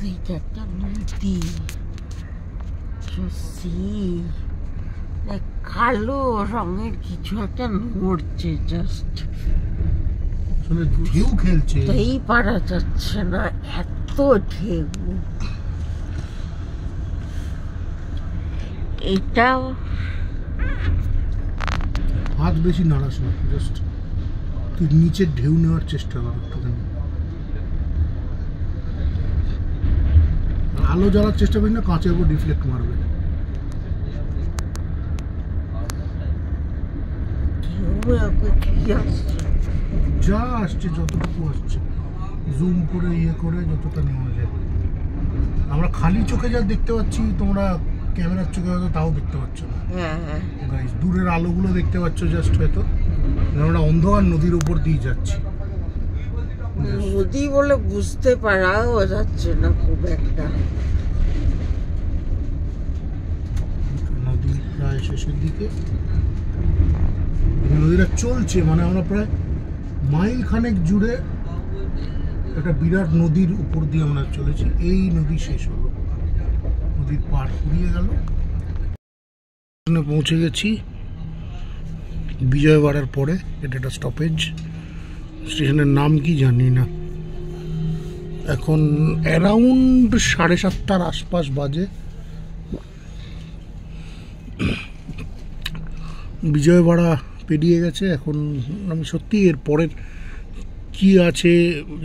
এইটা একটা নদী, কালো রঙের কিছু একটা নড়ছে, জাস্ট ঢেউ খেলছে, এই পারা যাচ্ছে না, এত ঢেউ। এটা হাত বেশি নাড়াস না, জাস্ট তুই নিচের ঢেউ নেওয়ার চেষ্টা কর একটুখানি। আলো জ্বালার চেষ্টা করি না, কাঁচের উপর ডিফ্লেক্ট মারবে। যা আসছে, যতটুকু আসছে জুম করে ইয়ে করে যতটা নেওয়া যায়। আমরা খালি চোখে যা দেখতে পাচ্ছি, তোমরা ক্যামেরার চোখে হয়তো তাও দেখতে পাচ্ছ না। গাইস, দূরের আলোগুলো দেখতে পাচ্ছ জাস্ট, হয়তো আমরা অন্ধকার নদীর উপর দিয়ে যাচ্ছি। নদী বলে বুঝতে পারাও যাচ্ছে না খুব একটা। নদী প্রায় শেষের দিকে, নদীটা চলছে, মানে আমরা প্রায় মাইল খানেক জুড়ে একটা বিরাট নদীর উপর দিয়ে আমরা চলেছি। এই নদী শেষ হলো, নদীর পার ফুরিয়ে গেল, পৌঁছে গেছি বিজয়ওয়াড়ার পরে। এটা একটা স্টপেজ, স্টেশনের নাম কি জানি না। এখন অ্যারাউন্ড 7:30টার আশপাশ বাজে। বিজয়ওয়াড়া পেরিয়ে গেছে। এখন আমি সত্যি এর পরের কি আছে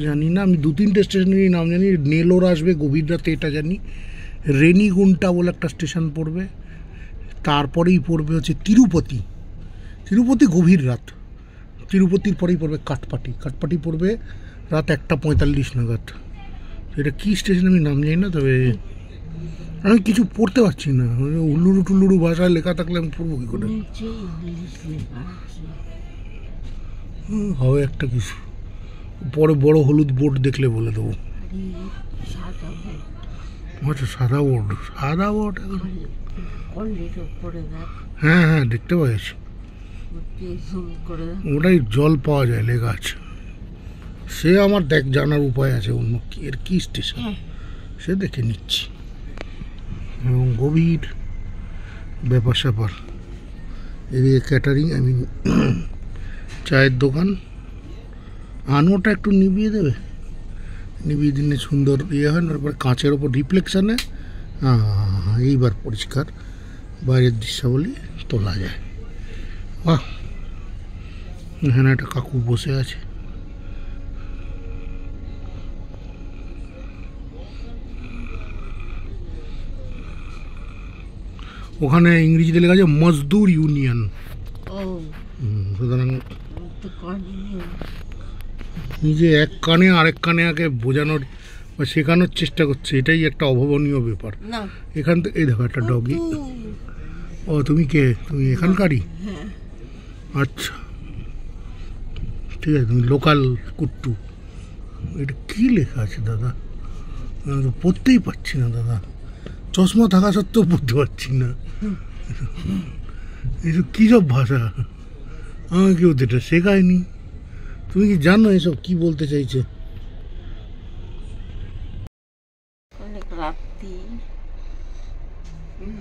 জানি না। আমি 2-3টে স্টেশনেরই নাম জানি। নেলোর আসবে গভীর রাতে, এটা জানি। রেনিগুন্টা বলে একটা স্টেশন পড়বে, তারপরেই পড়বে হচ্ছে তিরুপতি। তিরুপতি গভীর রাত। তিরুপতির পরেই পড়বে কাটপাটি। কাটপাটি পড়বে রাত 1:45 নাগাদ। এটা কী স্টেশন আমি নাম জানি না, তবে আমি কিছু পড়তে পারছি না। উল্লুরু টুল্লুরু ভাষায় লেখা থাকলে আমি পড়বো কী করে? হবে একটা কিছু, পরে বড় হলুদ বোর্ড দেখলে বলে দেবো। আচ্ছা, সাদা বোর্ড, সাদা বোর্ড। হ্যাঁ হ্যাঁ, দেখতে পাচ্ছি, ওটাই জল পাওয়া যায় লেখা আছে। সে আমার দেখ জানার উপায় আছে, অন্য কি এর কী স্টেশন সে দেখে নিচ্ছি। এবং গভীর ব্যাপার স্যাপার। এদিকে ক্যাটারিং, আই মিন চায়ের দোকান। আনোটা একটু নিভিয়ে দেবে, নিভিয়ে দিনে সুন্দর ইয়ে হয়। তারপরে কাঁচের ওপর রিফ্লেকশানে এইবার পরিষ্কার বাইরের দৃশ্যাবলী তোলা যায়। বাহ, এখানে একটা কাকু বসে আছে। ওখানে ইংরেজিতে লেখা আছে মজদুর ইউনিয়ন। সুতরাং নিজে এক কানে আরেক কানে আগে বোঝানোর বা শেখানোর চেষ্টা করছে, এটাই একটা অভাবনীয় ব্যাপার। এখান থেকে এই দেখো একটা ডগি। ও তুমি কে? তুমি এখানকারই? আচ্ছা ঠিক আছে, তুমি লোকাল কুট্টু। এটা কী লেখা আছে দাদা? আমি তো পড়তেই পারছি না দাদা, চশমা থাকা সত্ত্বেও পড়তে পারছি না। এসব কী সব ভাষা? আমাকে কেউ তো এটা শেখায়নি। তুমি কি জানো এসব কি বলতে চাইছে? অনেক রাত্রি,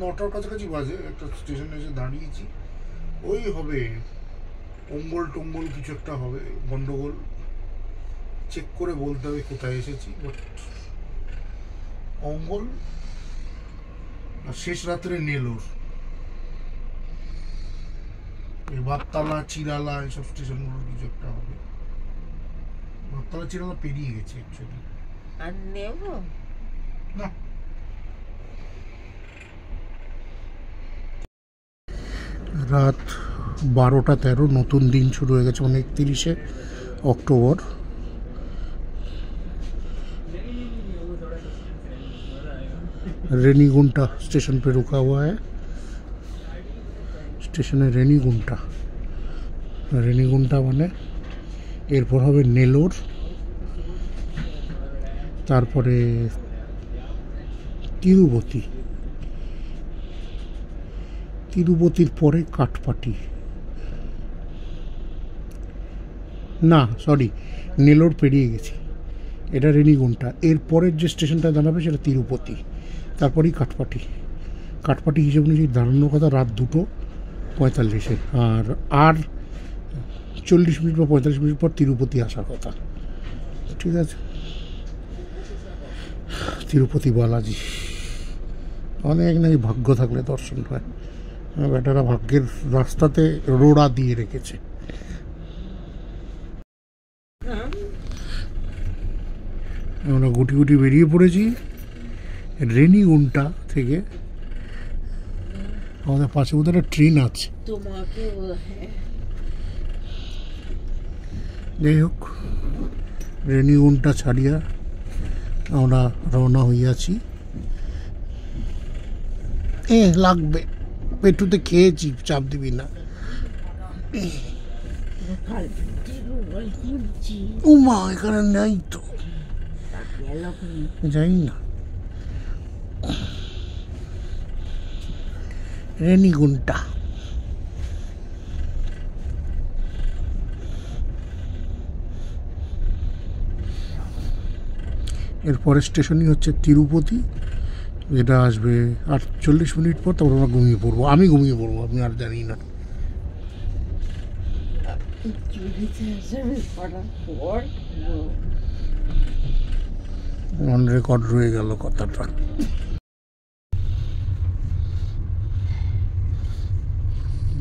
9টার কাছাকাছি বাজে। একটা স্টেশনে এসে দাঁড়িয়েছি। ওই হবে অম্বল টম্বল কিছু একটা হবে, গন্ডগোল। চেক করে বলতে হবে কোথায় এসেছি। বাট অম্বল আর শেষ রাত্রে নেলোর, বাগতলা চিরালা এসব স্টেশনগুলোর কিছু একটা হবে। বাগতলা চিরালা পেরিয়ে গেছে অ্যাকচুয়ালি। আর নেব না, রাত 12:13, নতুন দিন শুরু হয়ে গেছে। 29শে অক্টোবর। रेनीगुंटा स्टेशन पे रुका हुआ है। स्टेशन है रेनीगुंटा। रेनीगुंटा মানে এরপর হবে নেলোর, তারপরে তিরুপতি, তিরুপতির পরে কাটপাটি। না সরি, নেলোর পেরিয়ে গেছি। এটা রেনিগুন্টা। এর পরের যে স্টেশনটা দাঁড়াবে সেটা তিরুপতি, তারপরেই কাঠপাটি। কাঠপাটি হিসেবে অনুযায়ী দাঁড়ানোর কথা রাত 2:45-এ, আর 40 মিনিট বা 45 মিনিট পর তিরুপতি আসার কথা। ঠিক আছে, তিরুপতি বালাজি অনেক নাকি ভাগ্য থাকলে দর্শন হয়। বেটারা ভাগ্যের রাস্তাতে রোড়া দিয়ে রেখেছে। আমরা গুটি গুটি বেরিয়ে পড়েছি রেনিগুন্টা থেকে। আমাদের পাশে বোধহয় একটা ট্রেন আছে। যাই হোক, রেনিগুন্টা ছাড়িয়া আমরা রওনা হইয়াছি। লাগবে, পেটুতে খেয়েছি, চাপ দিবি না। উমা এখানে নেই তো, যাই না। রেনিগুন্টা এরপরের স্টেশনই হচ্ছে তিরুপতি, যেটা আসবে আর 40 মিনিট পর। তারপর আমরা ঘুমিয়ে পড়বো, আমি ঘুমিয়ে পড়বো, আমি আর জানি না। অন রেকর্ড রয়ে গেল কথাটা।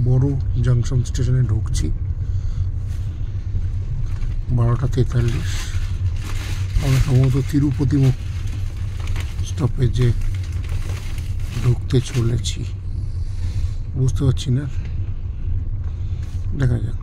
বড় জাংশন স্টেশনে ঢুকছি, 12:43। আমরা সম্ভবত তিরুপতি স্টপেজে ঢুকতে চলেছি, বুঝতে পারছি না, দেখা যাক।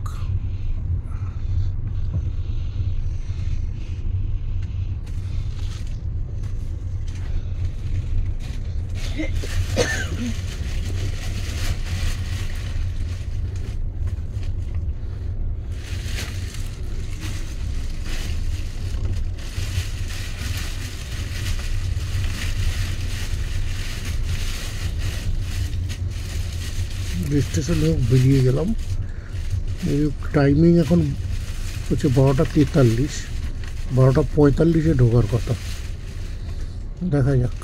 স্টেশন বেরিয়ে গেলাম। টাইমিং এখন হচ্ছে 12:43, 12:45-এ ঢোকার কথা, দেখা যাক।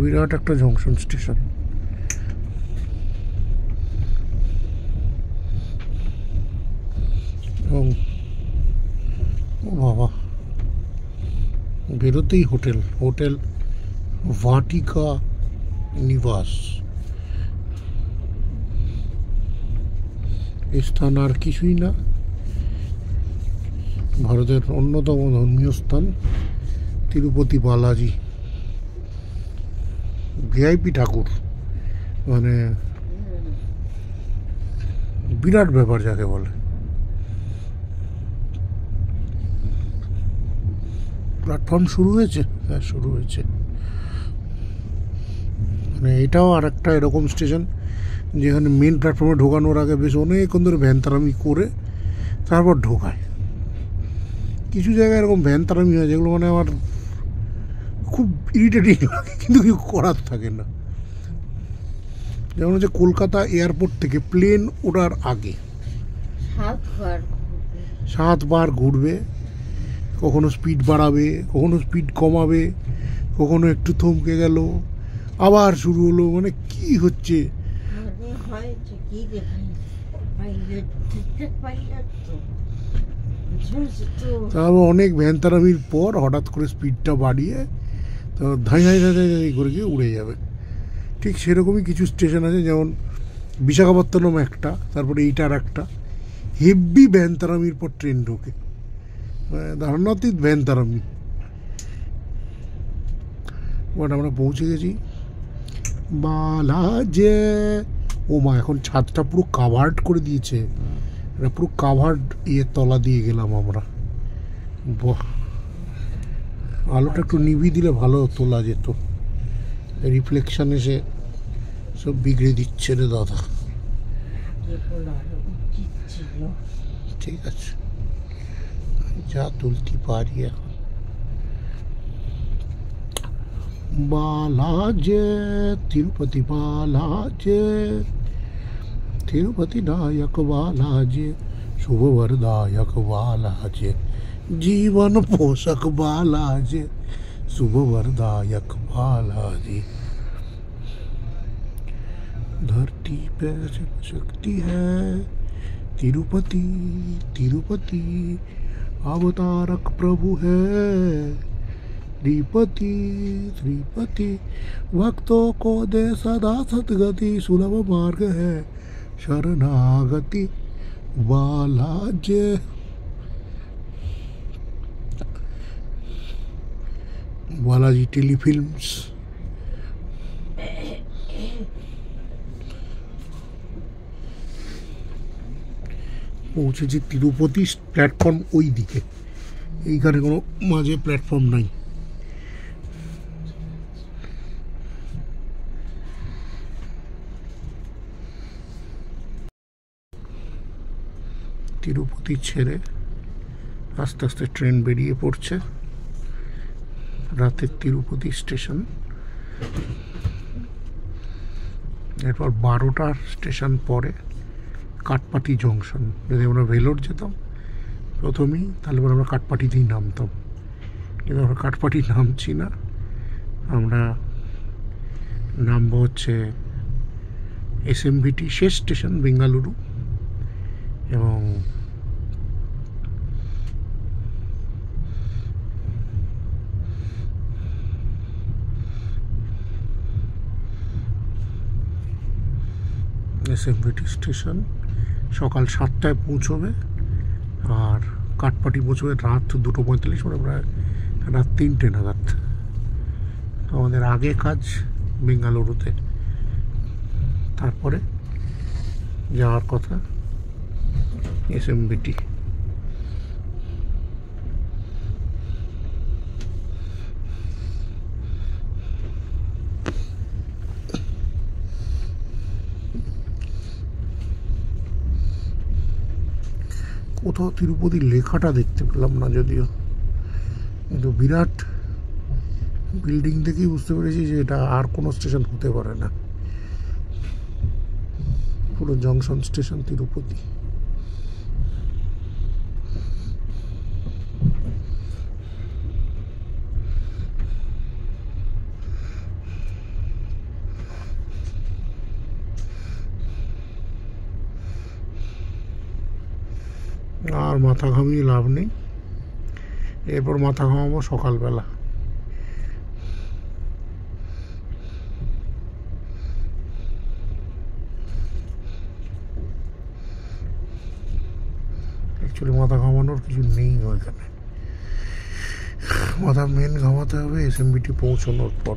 বিরাট একটা জংশন স্টেশন। এবং ও বাবা, বেরোতেই হোটেল ভাটিকা নিবাস। এই স্থান আর কিছুই না, ভারতের অন্যতম ধর্মীয় স্থান তিরুপতি বালাজি। ভিআইপি ঠাকুর, মানে বিরাট ব্যাপার যাকে বলে। প্ল্যাটফর্ম শুরু হয়েছে, হ্যাঁ শুরু হয়েছে। মানে এটাও আর একটা এরকম স্টেশন যেখানে মেন প্ল্যাটফর্মে ঢোকানোর আগে বেশ অনেকক্ষণ ধরে ভ্যানতারামি করে তারপর ঢোকায়। কিছু জায়গায় এরকম ভ্যানতারামি হয় যেগুলো মানে আমার খুব ইরিটেটিং লাগে, কিন্তু কিছু করার থাকে না। যেমন হচ্ছে কলকাতা এয়ারপোর্ট থেকে প্লেন ওঠার আগে 7 বার ঘুরবে, কখনো স্পিড বাড়াবে, কখনো স্পিড কমাবে, কখনো একটু থমকে গেল, আবার শুরু হলো। মানে কি হচ্ছে? তারপর অনেক ভ্যানতারামির পর হঠাৎ করে স্পিডটা বাড়িয়ে তো ধাই ধাই ধাই ধাই করে গিয়ে উড়ে যাবে। ঠিক সেরকমই কিছু স্টেশন আছে, যেমন বিশাখাপত্তনম একটা, তারপরে এইটার একটা। হেভি ভ্যানতারামির পর ট্রেন ঢোকে, ধারণাতীত ভ্যানতারামি। বাট আমরা পৌঁছে গেছি বালাজে। ও মা, এখন ছাদটা পুরো কাভার্ড করে দিয়েছে, এটা পুরো কাভার্ড তলা দিয়ে গেলাম আমরা। বাহ, আলোটা একটু নিভিয়ে দিলে ভালো তোলা যেত, রিফ্লেকশন এসে সব বিগড়ে দিচ্ছে রে দাদা। ঠিক আছে, যা তুলতে পারি এখন। বালাজে, তিরুপতি বালাজে। तिरुपति नायक बालाजी शुभ वरदायक बालाजी जीवन पोषक बालाजी शुभ वरदायक बालाजी। धरती पे शक्ति है तिरुपति तिरुपति अवतारक प्रभु है श्रीपति श्रीपति भक्तों को दे सदा सतगति सुलभ मार्ग है शरणागति बालाजी। बालाजी टेलीफिल्म्स পৌঁছেছি তিরুপতি প্ল্যাটফর্ম ওই দিকে, এইখানে কোনো মাঝে প্ল্যাটফর্ম নাই। তিরুপতি ছেড়ে আস্তে আস্তে ট্রেন বেরিয়ে পড়ছে। রাতের তিরুপতি স্টেশন, এরপর 12টার স্টেশন পরে কাটপাটি জংশন। যদি আমরা ভেলোর যেতাম প্রথমেই, তাহলে আমরা কাটপাটিতেই নামতাম, কিন্তু আমরা কাটপাটি নামছি না, আমরা নামবো হচ্ছে SMVT শেষ স্টেশন বেঙ্গালুরু। এবং SMVT স্টেশন সকাল 7টায় পৌঁছবে, আর কাটপাটি পৌঁছবে রাত 2:45, মানে প্রায় রাত 3টে নাগাদ। আমাদের আগে কাজ বেঙ্গালুরুতে, তারপরে যাওয়ার কথা SMVT। কোথাও তিরুপতি লেখাটা দেখতে পেলাম না যদিও, কিন্তু বিরাট বিল্ডিং দেখেই বুঝতে পেরেছি যে এটা আর কোনো স্টেশন হতে পারে না, পুরো জংশন স্টেশন তিরুপতি। আর মাথা ঘামিয়ে লাভ নেই, এরপর মাথা ঘামাবো সকালবেলা। অ্যাকচুয়ালি মাথা ঘামানোর কিছু নেই ওইখানে, মাথা মেন ঘামাতে হবে SMVT পৌঁছানোর পর।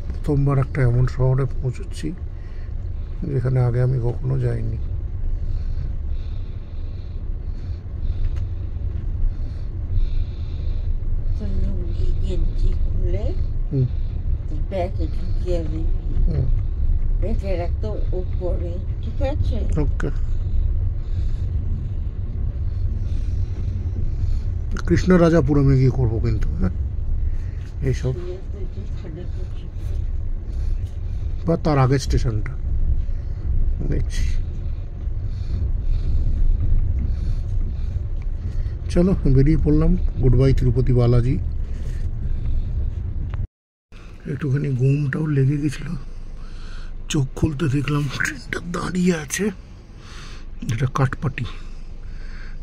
প্রথমবার একটা এমন শহরে পৌঁছচ্ছি যেখানে আগে আমি কখনো যাইনি। গেঞ্জি খুলে ব্যাগে ঢুকিয়ে দিবি, ব্যাগের একটা উপরে, ঠিক আছে? ওকে। কৃষ্ণরাজাপুরমে গিয়ে করবো কিন্তু, হ্যাঁ এইসব, বা তার আগের স্টেশনটা দেখছি। চলো বেরিয়ে পড়লাম। Good bye Tirupati Balaji. একটুখানি ঘুমটাও লেগে গেছিল, চোখ খুলতে দেখলাম ট্রেনটা দাঁড়িয়ে আছে। এটা কাটপাটি,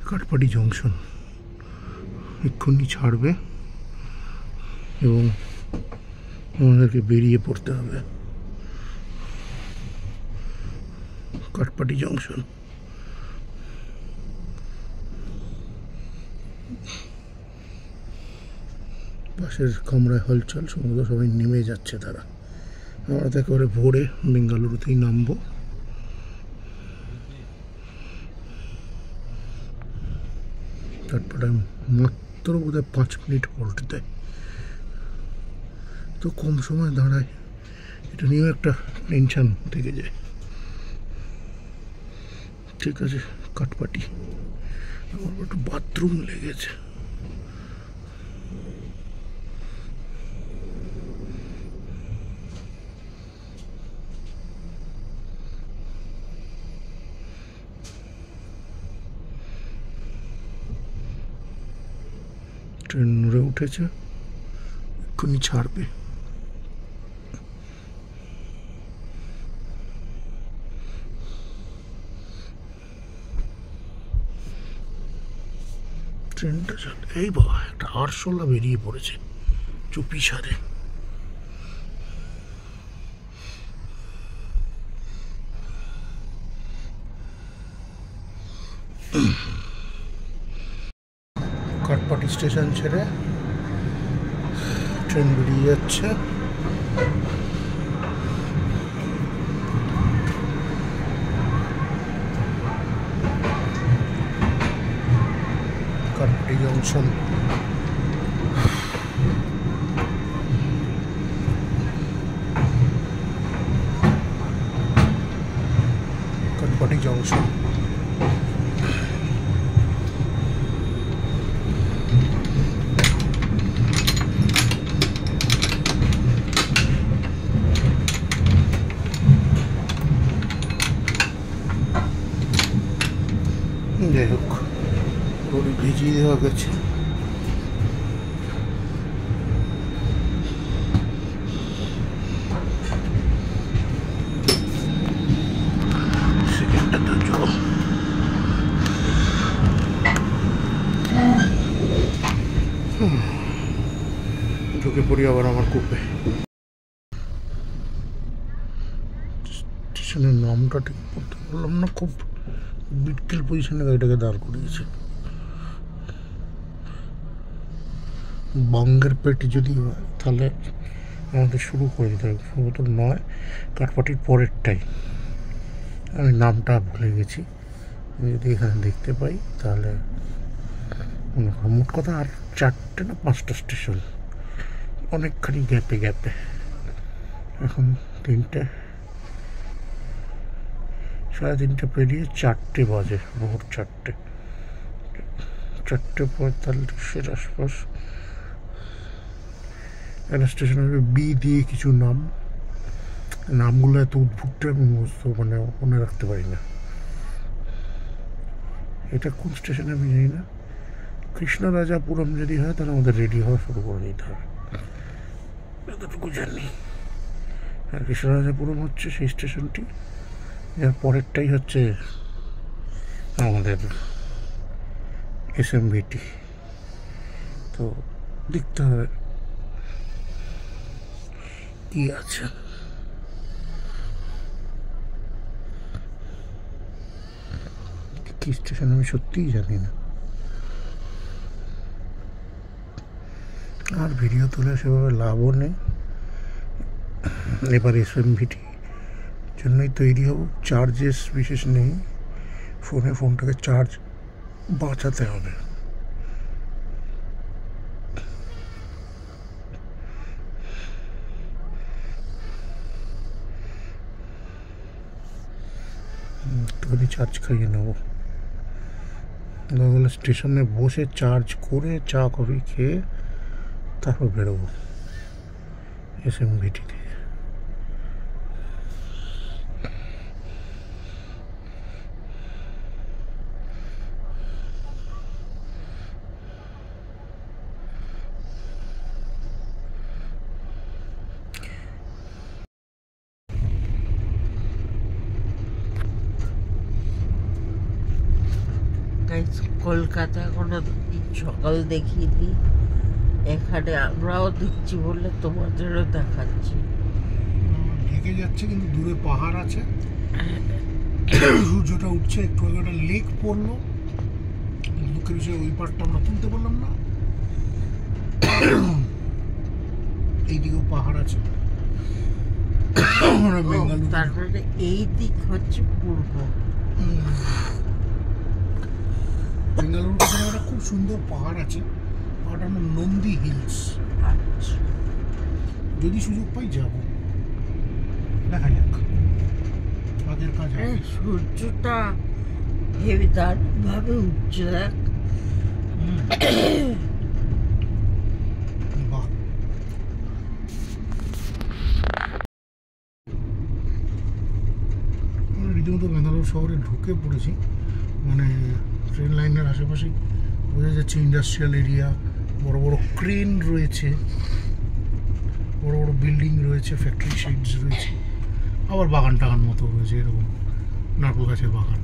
কাটপাটি জংশন, এক্ষুনি ছাড়বে এবং আমাদেরকে বেরিয়ে পড়তে হবে। কাটপাটি জংশন, পাশের কামরায় হলচল, সমুদ্র সবাই নেমে যাচ্ছে তারা। আমরা তো একেবারে ভোরে বেঙ্গালুরুতেই নামবো। তারপরে মাত্র বোধহয় 5 মিনিট হল্ট দেয়, তো কম সময় দাঁড়ায়, এটা নিয়েও একটা টেনশন থেকে যায়। ঠিক আছে, কাটপাটি। আমার একটু বাথরুম লেগেছে। ট্রেন নড়ে উঠেছে, এক্ষুনি ছাড়বে। ট্রেনটা এই বাবা, একটা আরশোলা বেরিয়ে পড়েছে চুপি সারে। কাটপাটি স্টেশন ছেড়ে ট্রেন বেরিয়ে যাচ্ছে। Katpadi junction, Katpadi junction. যাই হোক, রোডে ভিজিয়ে দেওয়া গেছে। সেকেন্ডটা তো জল। ঢুকে পড়ি আবার আমার কূপে। স্টেশনের নামটা ঠিক করতে পারলাম না, খুব বিটকেল পজিশনে গাড়িটাকে দাঁড় করিয়েছে। বঙ্গের পেটি যদি হয় তাহলে আমাদের শুরু করে দিতে হবে, সম্ভবত নয়, কাঠপাটির পরেরটাই। আমি নামটা ভুলে গেছি, যদি এখানে দেখতে পাই তাহলে। মোট কথা আর 4টে না 5টা স্টেশন, অনেকখানি গ্যাপে গ্যাপে। এখন 3টে, 3:30 পেরিয়ে 4টে বাজে, ভোর 4টে, 4:45 আশপাশ। একটা স্টেশন হবে বি দিয়ে কিছু নাম, নামগুলো এত উদ্ভুত আমি মানে মনে রাখতে পারি না। এটা কোন স্টেশনে আমি জানি না। কৃষ্ণরাজাপুরম যদি হয় তাহলে আমাদের রেডি হওয়া শুরু করে দিতে হবে, এতটুকু জানি। আর কৃষ্ণরাজাপুরম হচ্ছে সেই স্টেশনটি যার পরেরটাই হচ্ছে আমাদের SMBT। তো দেখতে হবে কি আছে। কি স্টেশন আমি সত্যিই জানি না। আর ভিডিও তুলে সেভাবে লাভও নেই। এবার SMBT জন্যই তৈরি হব, চার্জেস বিশেষ নেই, ফোনটাকে চার্জ বাঁচাতে হবে। একটুখানি চার্জ খাইয়ে নেবো, তাহলে স্টেশনে বসে চার্জ করে চা কফি খেয়ে তারপর বেরোবো SMBT থেকে। কলকাতা কোনো সকাল দেখিনি, এখানে আমরাও দেখছি বলে তোমাদেরও দেখাচ্ছি। ঢেকে যাচ্ছে কিন্তু দূরে পাহাড় আছে, সূর্যটা উঠছে, একটু আগে একটা লেক পড়লো, দুঃখের বিষয়ে ওই পার্টটা আমরা তুলতে পারলাম না। এইদিকেও পাহাড় আছে। তার মানে এই দিক হচ্ছে পূর্ব। বেঙ্গালুরু একটা খুব সুন্দর পাহাড় আছে, পাহাড়টার নাম নন্দী হিলস। আচ্ছা, যদি সুযোগ পাই যাব, দেখা যাক। আগের কাজ সূর্যটা হেবি দারুণ ভাবে উঠছে, দেখ। বাহ, রীতিমতো বেঙ্গালুরু শহরে ঢুকে পড়েছি। মানে ট্রেন লাইনের আশেপাশেই বোঝা যাচ্ছে ইন্ডাস্ট্রিয়াল এরিয়া, বড় বড় ক্রেন রয়েছে, বড় বড় বিল্ডিং রয়েছে, ফ্যাক্টরি শেডস রয়েছে, আবার বাগান টাগান মতো রয়েছে, এরকম নারকেল গাছের বাগান,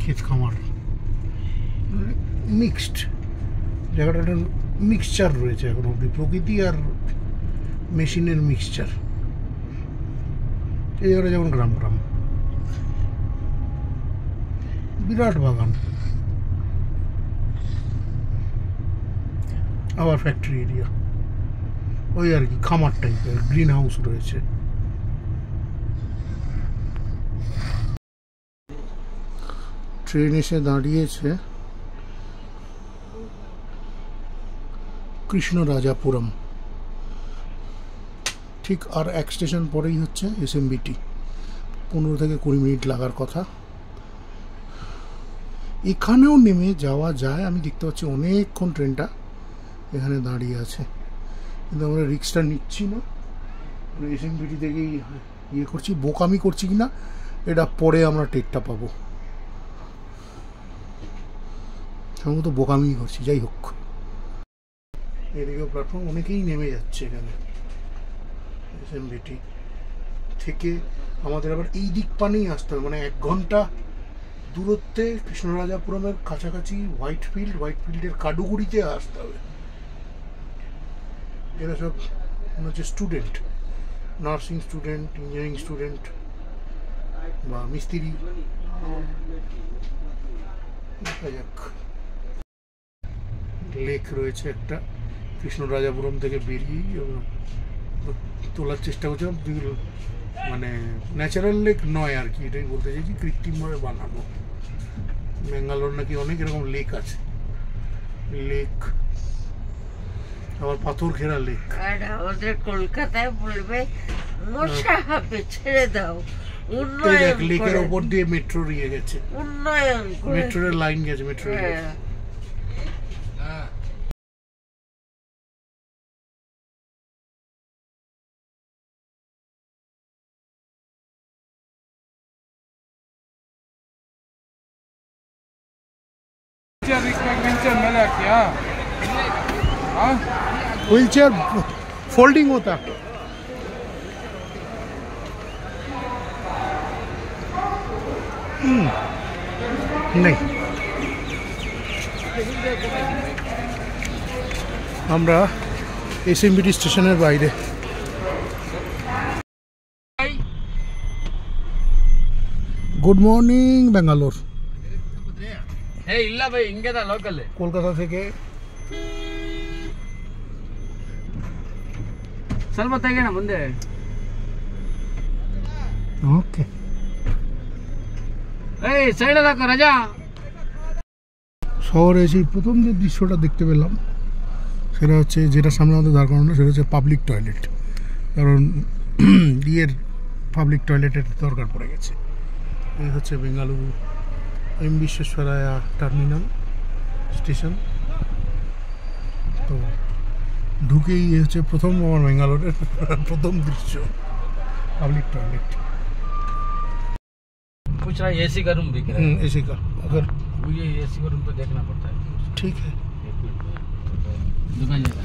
ক্ষেত খামার, মিক্সড জায়গাটা, একটা মিক্সচার রয়েছে এখন অব্দি, প্রকৃতি আর মেশিনের মিক্সচার। এই জায়গাটা যেমন গ্রাম গ্রাম, বিরাট বাগান, আবার ফ্যাক্টরি এরিয়া, ওই আর কি খামার টাইপের, গ্রিন হাউস রয়েছে। ট্রেন এসে দাঁড়িয়েছে কৃষ্ণরাজাপুরম, ঠিক আর এক স্টেশন পরেই হচ্ছে এসএমবিটি, 15 থেকে 20 মিনিট লাগার কথা। এখানেও নেমে যাওয়া যায়, আমি দেখতে পাচ্ছি অনেকক্ষণ ট্রেনটা এখানে দাঁড়িয়ে আছে, কিন্তু আমরা রিক্সটা নিচ্ছি না, এসএমবিটি থেকেই ইয়ে করছি, বোকামি করছি কিনা এটা পরে আমরা টেরটা পাবো, সম্ভবত বোকামি করছি, যাই হোক। এদিকেও প্ল্যাটফর্ম, অনেকেই নেমে যাচ্ছে এখানে এসএমবিটি থেকে। আমাদের আবার এই দিক পানেই আসতে হবে, মানে 1 ঘন্টা দূরত্বে কৃষ্ণরাজাপুরমের কাছাকাছি হোয়াইট ফিল্ডের কাডুগুড়িতে আসতে হবে। এরা সব মনে হচ্ছে student, nursing student, engineering student বা মিস্ত্রি। দেখা যাক। লেক রয়েছে একটা কৃষ্ণরাজাপুরম থেকে বেরিয়েই তোলার চেষ্টা করছিলাম, মানে ন্যাচারাল লেক নয় আর কি, এটাই বলতে চাইছি, কৃত্রিমভাবে বানানো। ব্যাঙ্গালোর নাকি অনেক এরকম লেক আছে, লেক আবার পাথর ঘেরা লেক। আর আমাদের কলকাতায় বলবে মশা হবে, ছেড়ে দাও, উন্নয়ন লেকের ওপর দিয়ে মেট্রো নিয়ে গেছে, উন্নয়ন মেট্রোর লাইন গেছে, মেট্রো व्हील चेयर फोल्डिंग होता, नहीं আমরা এসএমবিটি স্টেশনের বাইরে। Good morning Bangalore. ಇಲ್ಲ ಬೈ ಹಿಂಗೆದ ಲೋಕಲ್ কলকাতা থেকে ಸ್ವಲ್ಪ ತೆಗೆಣ ಮುಂದೆ। ওকে, এই সাইডে দেখো রাজা। শহরে এসে প্রথম যে দৃশ্যটা দেখতে পেলাম সেটা হচ্ছে, যেটা সামনে আমাদের দাঁড় করানো, সেটা হচ্ছে পাবলিক টয়লেট, কারণ ইয়ের পাবলিক টয়লেটের দরকার পড়ে গেছে। এই হচ্ছে বেঙ্গালুরু এম বিশ্বেশ্বরায়া টার্মিনাল স্টেশন। তো ঢুকেই হচ্ছে প্রথম আমার বেঙ্গালোরের প্রথম দৃশ্য, পাবলিक टॉयलेट। पूछ रहा है एसी का रूम दिख रहा है? एसी का, अगर ये एसी का रूम तो देखना पड़ता है। ठीक है, दुकान जाता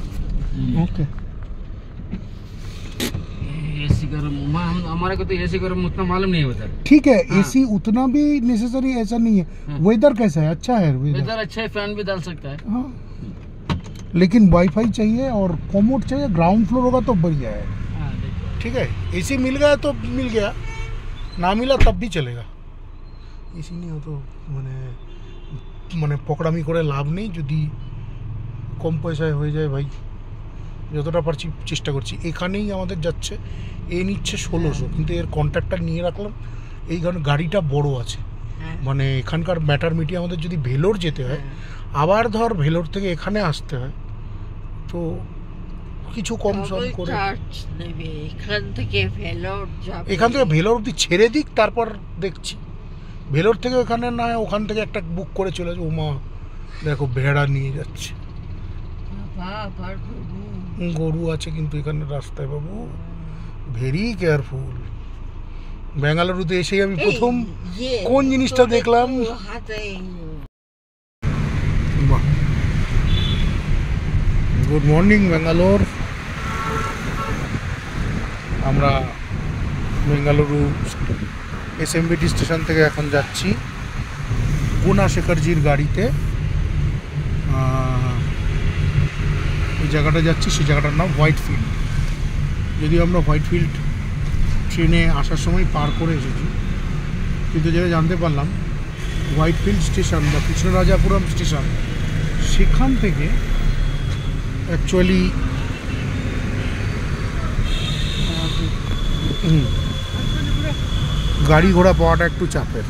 ओके। एसी का रूम हमारे को तो एसी का रूम उतना मालूम नहीं होता। ठीक है, एसी उतना भी नेसेसरी ऐसा नहीं है। वेदर कैसा है? अच्छा है वेदर अच्छा है, फैन भी डाल सकता है। हाँ, लेकिन वाईफाई चाहिए और कोमोड चाहिए, ग्राउंड फ्लोर होगा तो बढ़िया है। ठीक है, एसी मिल गया तो मिल गया, ना मिला तब भी चलेगा। एसी नहीं हो तो মানে পকড়ামি করে লাভ নেই, যদি কম পয়সায় হয়ে যায় ভাই, যতটা পারছি চেষ্টা করছি। এখানেই আমাদের যাচ্ছে, এ নিচ্ছে 1600, কিন্তু এর কন্ট্রাক্টটা নিয়ে রাখলাম এই কারণে গাড়িটা বড় আছে, মানে এখানকার ম্যাটারমিটি আমাদের যদি ভেলোর যেতে হয়, আবার ধর ভেলোর থেকে এখানে আসতে হয়, তো কিছু কম সম করে এখান থেকে ভেলোর অব্দি ছেড়ে দিক, তারপর দেখছি। ভেলোর থেকে ওখানে না, ওখান থেকে একটা বুক করে চলে যাবো। মা দেখো ভেড়া নিয়ে যাচ্ছে, গরু আছে কিন্তু এখানে রাস্তায় বাবু, ভেরি কেয়ারফুল। বেঙ্গালুরুতে এসেই আমি প্রথম কোন জিনিসটা দেখলাম, বাহ গুড মর্নিং ব্যাঙ্গালোর। আমরা বেঙ্গালুরু এসএমবিটি স্টেশন থেকে এখন যাচ্ছি গুনা শেখরজির গাড়িতে। ওই জায়গাটা যাচ্ছি, সেই জায়গাটার নাম হোয়াইট ফিল্ড। যদিও আমরা হোয়াইট ফিল্ড ট্রেনে আসার সময় পার করে এসেছি, কিন্তু যেটা জানতে পারলাম হোয়াইট ফিল্ড স্টেশন বা কৃষ্ণরাজাপুরম স্টেশন, সেখান থেকে অ্যাকচুয়ালি গাড়ি ঘোড়া পাওয়াটা একটু চাপের।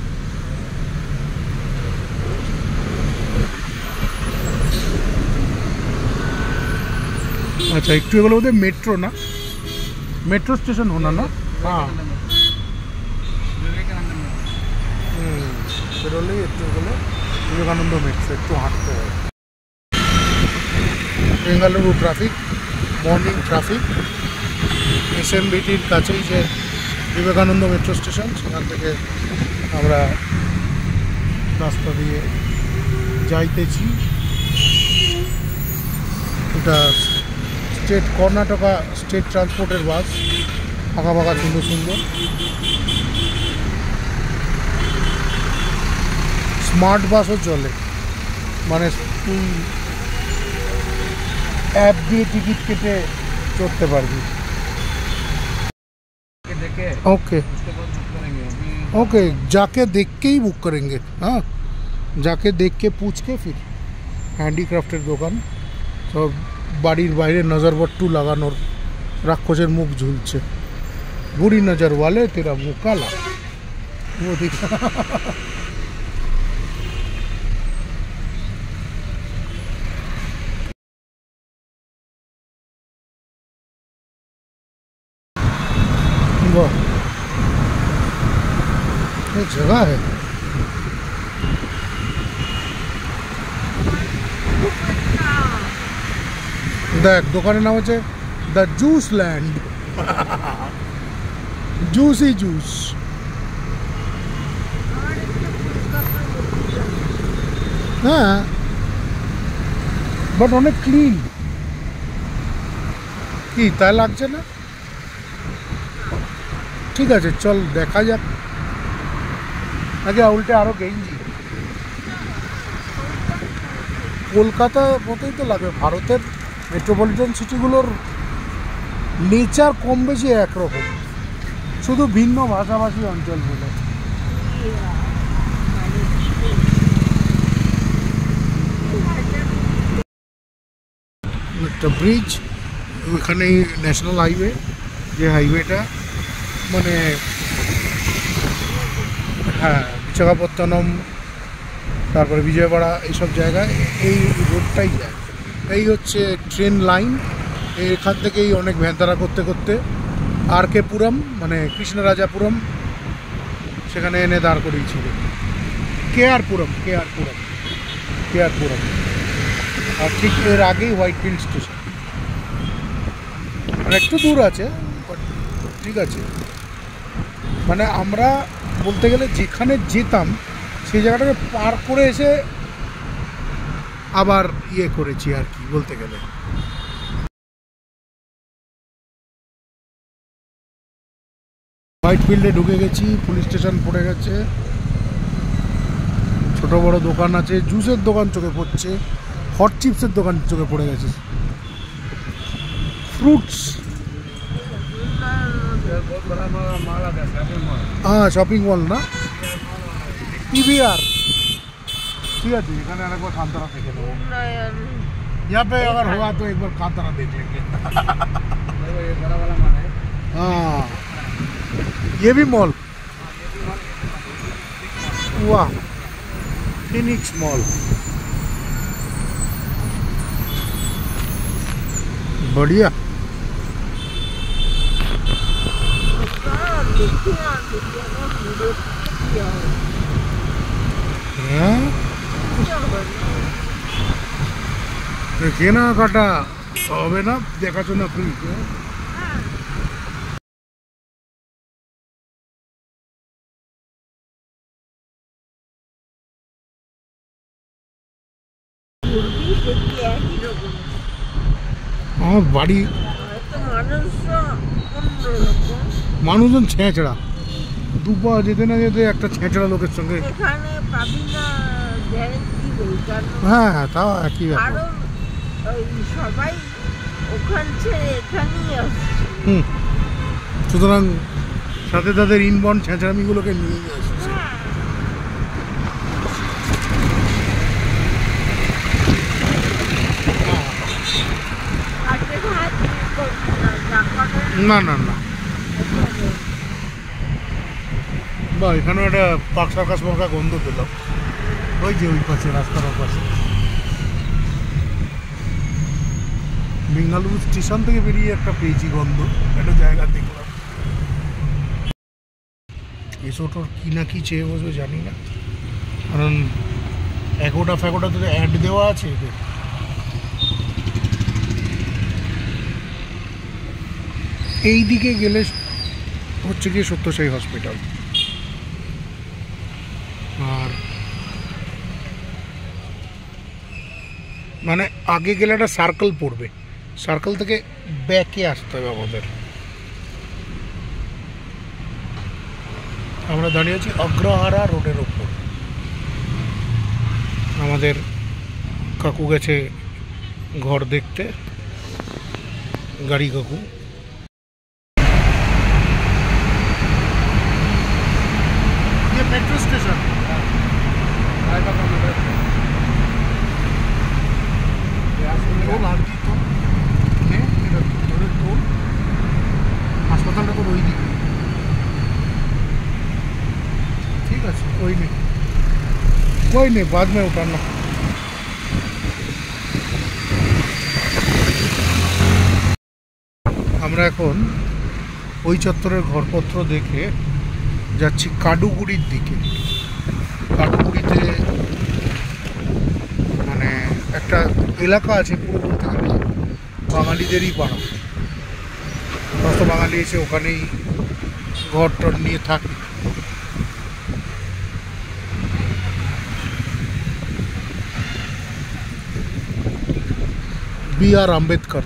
अच्छा একটু এগুলো বোধহয় মেট্রো না, মেট্রো স্টেশন होना ना। हाँ বেরোলেই একটু এগুলো বিবেকানন্দ মেট্রো, একটু হাঁটতে হয়। Bengaluru traffic, morning traffic. এসএমবিটির কাছেই যে বিবেকানন্দ মেট্রো স্টেশন, সেখান থেকে আমরা রাস্তা দিয়ে যাইতেছি। এটা স্টেট কর্ণাটকা স্টেট ট্রান্সপোর্টের বাস, ফাঁকা ফাঁকা সুন্দর সুন্দর। স্মার্ট বাসও চলে, মানে তুই অ্যাপ দিয়ে টিকিট কেটে চড়তে পারবি। ओके ओके, जाके देख के ही बुक करेंगे। हाँ, जाके देख के पूछ के फिर হ্যান্ডিক্রাফটের দোকান, সব বাড়ির বাইরে নজরবট্টু লাগানোর, রাক্ষসের মুখ ঝুলছে। বুড়ি নজর ওয়ালে তেরা মুখ কালা, ও দেখ। वाह, ये जगह है। দেখ দোকানের নাম হচ্ছে the juice land, juicy juice. হ্যাঁ, বাট অনেক ক্লিন। কি তাই লাগছে না? ঠিক আছে, চল দেখা যাক। আগে উল্টে আরো গেঞ্জি। কলকাতা মতোই তো লাগবে। ভারতের মেট্রোপলিটন সিটিগুলোর নেচার কম বেশি একরকম, শুধু ভিন্ন ভাষাভাষী অঞ্চলগুলো। একটা ব্রিজ, ওইখানেই ন্যাশনাল হাইওয়ে, যে হাইওয়েটা মানে হ্যাঁ বিশাখাপত্তনম, তারপরে বিজয়বাড়া, এইসব জায়গায় এই রোডটাই যায়। এই হচ্ছে ট্রেন লাইন। এখান থেকেই অনেক ভ্যানতারা করতে করতে আর কে পুরম, মানে কৃষ্ণরাজাপুরম, সেখানে এনে দাঁড় করিয়েছিল। কেআরপুরম, আর ঠিক এর আগেই হোয়াইট ফিল্ড স্টেশন। আর একটু দূর আছে, ঠিক আছে। মানে আমরা বলতে গেলে যেখানে যেতাম সেই জায়গাটাকে পার করে এসে আবার ইয়ে করেছি আর কি, বলতে গেলে। হোয়াইট ফিল্ডে ঢুকে গেছি, পুলিশ স্টেশন পড়ে গেছে, ছোট বড় দোকান আছে, জুসের দোকান চোখে পড়ছে, হট চিপসের দোকান চোখে পড়ে গেছে, ফ্রুটস। हाँ शॉपिंग मॉल ना, PVR। ठीक है, एखाने आरेकबार कांतारा देखे नेब। यहाँ पे अगर होगा तो एक बार कांतारा देख लेंगे। हाँ, ये भी मॉल, वाह, फिनिक्स मॉल, बढ़िया। কেনাকাটা হবে না, দেখাশোনা ফ্রি। আমার বাড়ি হয়তো মানুষজন অন্যরকম। মানুষজন ছেঁচড়া, দুপা যেতে না যেতে একটা ছেঁচড়া লোকের সঙ্গে। এখানে পাবি না গ্যারেন্টি নেই, কারণ হ্যাঁ হ্যাঁ, তাও একই ব্যাপার। কারণ ওই সবাই ওখান ছেড়ে এখানেই আসছে। হুম, সুতরাং সাথে তাদের ইনবর্ন ছেঁচড়ামিগুলোকে নিয়েই আসছে। হাতে হাত করবি না, জাকাতের না না না, বা এখানে একটা পাক সার্কাস মশা গন্ধ পেলাম, ওই যে ওই পাশে রাস্তার পাশে। বেঙ্গালুরু স্টেশন থেকে বেরিয়ে একটা পেয়েছি গন্ধ, একটা জায়গা দেখলাম। এসোটোর কি না কি চেয়ে বসবে জানি না, কারণ এগোটা ফেগোটা তো অ্যাড দেওয়া আছে এদের। এই দিকে গেলে হচ্ছে গিয়ে সত্যসাই হসপিটাল, আর মানে আগে গেলে একটা সার্কেল পড়বে, সার্কেল থেকে ব্যাকে আসতে হবে আমাদের। আমরা দাঁড়িয়ে আছি অগ্রহারা রোডের ওপর। আমাদের কাকু গেছে ঘর দেখতে, গাড়ি কাকু। मेट्रो स्टेशन হাসপাতালটা তো ওই দিকে, ঠিক আছে, कोई नहीं बाद में उतारना। আমরা এখন ওই চত্বরের ঘরপত্র দেখে যাচ্ছি কাডুগুড়ির দিকে। কাডুগুড়িতে মানে একটা এলাকা আছে, পুরো বলতে গেলে বাঙালিদেরই পাড়া, সমস্ত বাঙালি এসে ওখানেই ঘর টর নিয়ে থাকে। BR आम्बेडकर,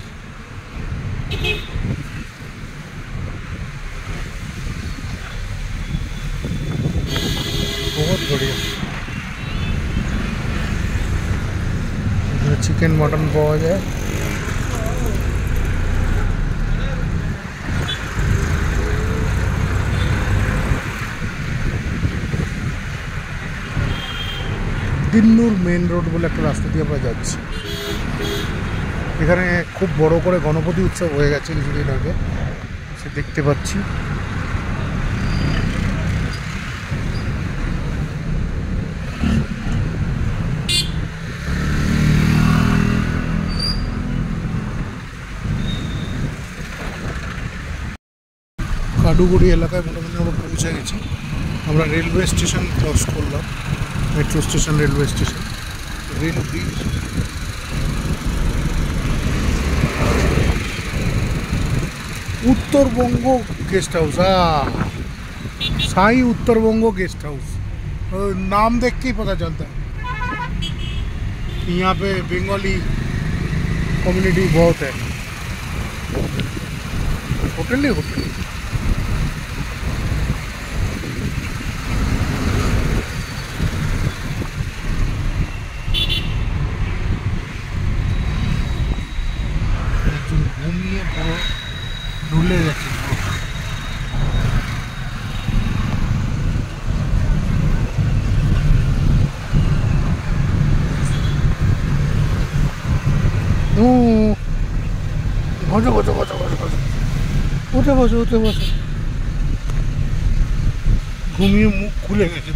बहुत बढ़िया। चिकेन मटन पावा जाए, দিন্নুর মেন রোড বলে একটা রাস্তা দিয়ে আমরা যাচ্ছি। এখানে খুব বড় করে গণপতি উৎসব হয়ে গেছে কিছুদিন আগে, সে দেখতে পাচ্ছি। কাডুগুড়ি এলাকায় মোটামুটি আমরা পৌঁছে গেছি। আমরা রেলওয়ে স্টেশন ক্রস করলাম, metro station, railway station, rail bridge. Uttar Banga guest house, Sai Uttar Banga guest house, नाम देख के ही पता चलता है कि यहाँ पे बंगाली कम्युनिटी बहुत है। होटल ही होटल, घूमिए पुरो ঢুলে গেছে। বসো বসো বসো বসো বসো, উঠে বসো উঠে বসো। ঘুমিয়ে মুখ খুলে গেছে।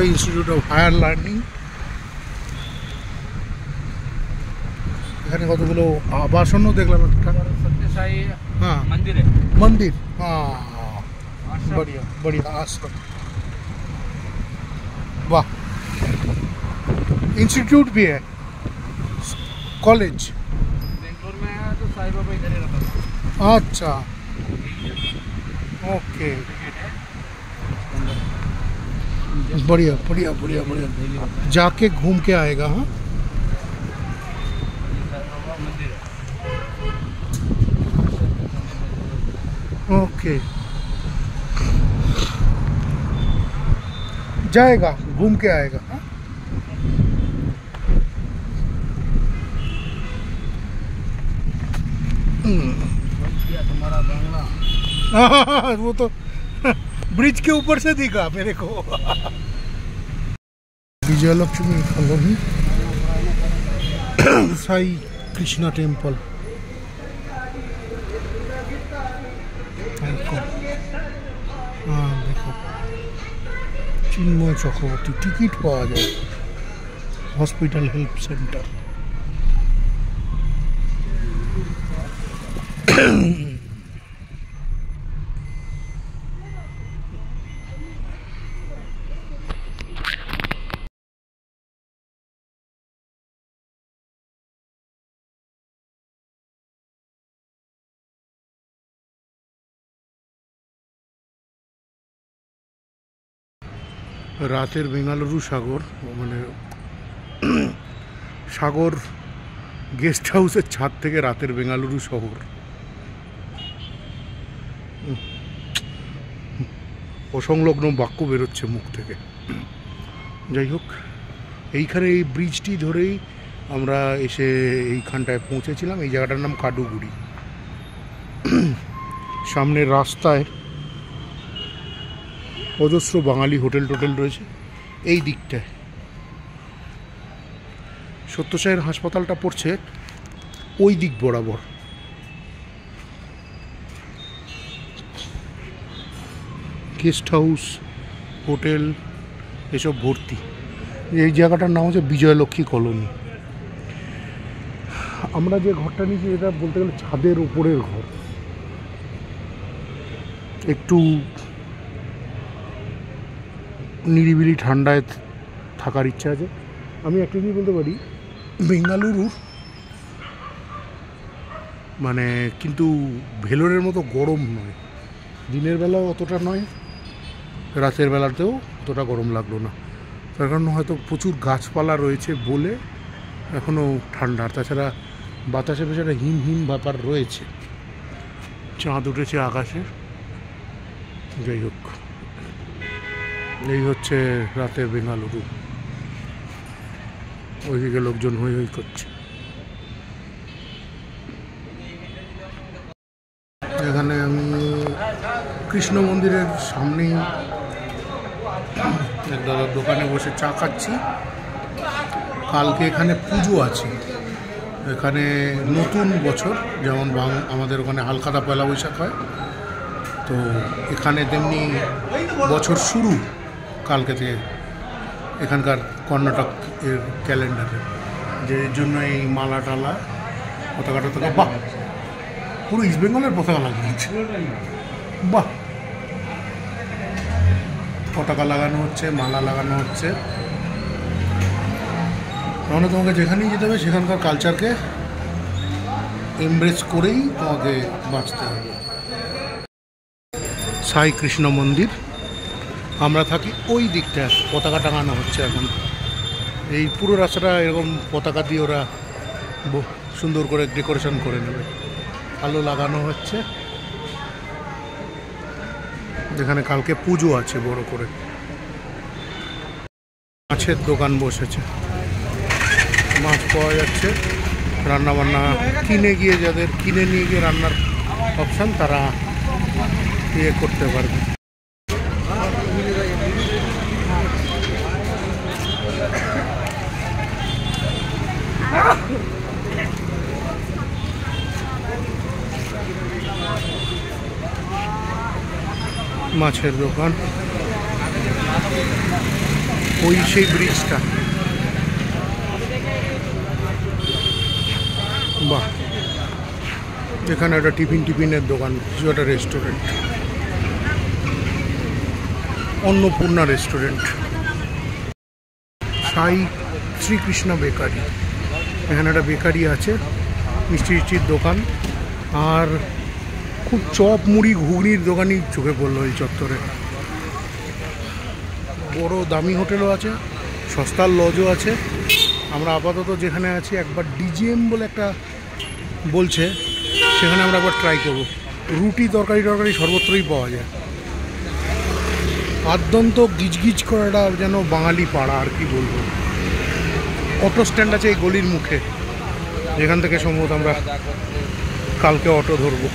ইনস্টিটিউট অফ হায়ার লার্নিং, এখানে কতগুলো আবাসনও দেখলাম একটা। सत्यसाई हाँ मंदिर है। मंदिर, हाँ बढ़िया बढ़िया आश्रम, वाह। इंस्टीट्यूट भी है, कॉलेज। बेंगलोर में आया तो साई बाबा इधर ही रहता था। बढ़िया बढ़िया बढ़िया बढ़िया, जाके घूम के आएगा। हाँ ओके, जाएगा घूम के आएगा। तुम्हारा बंगला वो तो ब्रिज के ऊपर से दिखा मेरे को। Vijayalakshmi colony, Sai Krishna temple. हाँ देखो, चिन्मय चक्रवर्ती टिकिट पाওয়া যায়, हॉस्पिटल हेल्प सेंटर। রাতের বেঙ্গালুরু সাগর, মানে সাগর গেস্ট হাউসের ছাদ থেকে রাতের বেঙ্গালুরু শহর। অসংলগ্ন বাক্য বেরোচ্ছে মুখ থেকে। যাই হোক, এইখানে এই ব্রিজটি ধরেই আমরা এসে এইখানটায় পৌঁছেছিলাম। এই জায়গাটার নাম কাডুগুড়ি। সামনের রাস্তায় অজস্র বাঙালি হোটেল টোটেল রয়েছে। এই দিকটায় সত্যসাইয়ের হাসপাতালটা পড়ছে ওই দিক বরাবর। গেস্ট হাউস, হোটেল এসব ভর্তি। এই জায়গাটার নাম হচ্ছে বিজয়লক্ষ্মী কলোনি। আমরা যে ঘরটা নিয়েছি এটা বলতে গেলে ছাদের উপরের ঘর। একটু নিরিবিলি ঠান্ডায় থাকার ইচ্ছা আছে। আমি একটা জিনিস বলতে পারি, বেঙ্গালুরুর মানে কিন্তু ভেলোরের মতো গরম নয়। দিনের বেলাও অতটা নয়, রাতের বেলাতেও অতটা গরম লাগলো না। তার কারণ হয়তো প্রচুর গাছপালা রয়েছে বলে এখনও ঠান্ডা। তাছাড়া বাতাসে বেচারা হিম হিম ব্যাপার রয়েছে। চাঁদ উঠেছে আকাশে। যাই হোক, এই হচ্ছে রাতের বেঙ্গালুরু। ওইদিকে লোকজন হই হই করছে। এখানে আমি কৃষ্ণ মন্দিরের সামনেই এক দাদার দোকানে বসে চা খাচ্ছি। কালকে এখানে পুজো আছে। এখানে নতুন বছর, যেমন আমাদের ওখানে হালখাতা পয়লা বৈশাখ হয়, তো এখানে তেমনি বছর শুরু কালকে থেকে এখানকার কর্ণাটক এর ক্যালেন্ডারে। যে জন্য এই মালা টালা পতাকা টতাকা, বাহ পুরো ইস্ট বেঙ্গলের পতাকা লাগিয়েছে। বাহ, পতাকা লাগানো হচ্ছে, মালা লাগানো হচ্ছে। তাহলে তোমাকে যেখানেই যেতে হবে সেখানকার কালচারকে এমব্রেস করেই তোমাকে বাঁচতে হবে। সাই কৃষ্ণ মন্দির। আমরা থাকি ওই দিকটা, পতাকা টাঙানো হচ্ছে এখন। এই পুরো রাস্তাটা এরকম পতাকা দিয়ে ওরা সুন্দর করে ডেকোরেশন করে নেবে। আলো লাগানো হচ্ছে। যেখানে কালকে পুজো আছে বড় করে। মাছের দোকান বসেছে, মাছ পাওয়া যাচ্ছে। রান্নাবান্না কিনে গিয়ে, যাদের কিনে নিয়ে গিয়ে রান্নার অপশান, তারা ইয়ে করতে পারবে। মাছের দোকান, ওই সেই ব্রিজটা। বাহ, এখানে একটা টিফিনের দোকান, কিছু একটা রেস্টুরেন্ট, অন্নপূর্ণা রেস্টুরেন্ট। সাই শ্রীকৃষ্ণ বেকারি। এখানে একটা বেকারি আছে, মিষ্টি মিষ্টির দোকান। আর খুব চপ মুড়ি ঘুগনির দোকানই চোখে পড়লো এই চত্বরে। বড় দামি হোটেলও আছে, সস্তার লজও আছে। আমরা আপাতত যেখানে আছি একবার ডিজিএম বলে একটা বলছে, সেখানে আমরা একবার ট্রাই করব। রুটি তরকারি সর্বত্রই পাওয়া যায়। আদ্যন্ত গিজগিজ করাটা যেন বাঙালি পাড়া, আর কি বলবো। অটো স্ট্যান্ড আছে এই গলির মুখে, যেখান থেকে সম্ভবত আমরা কালকে অটো ধরবো।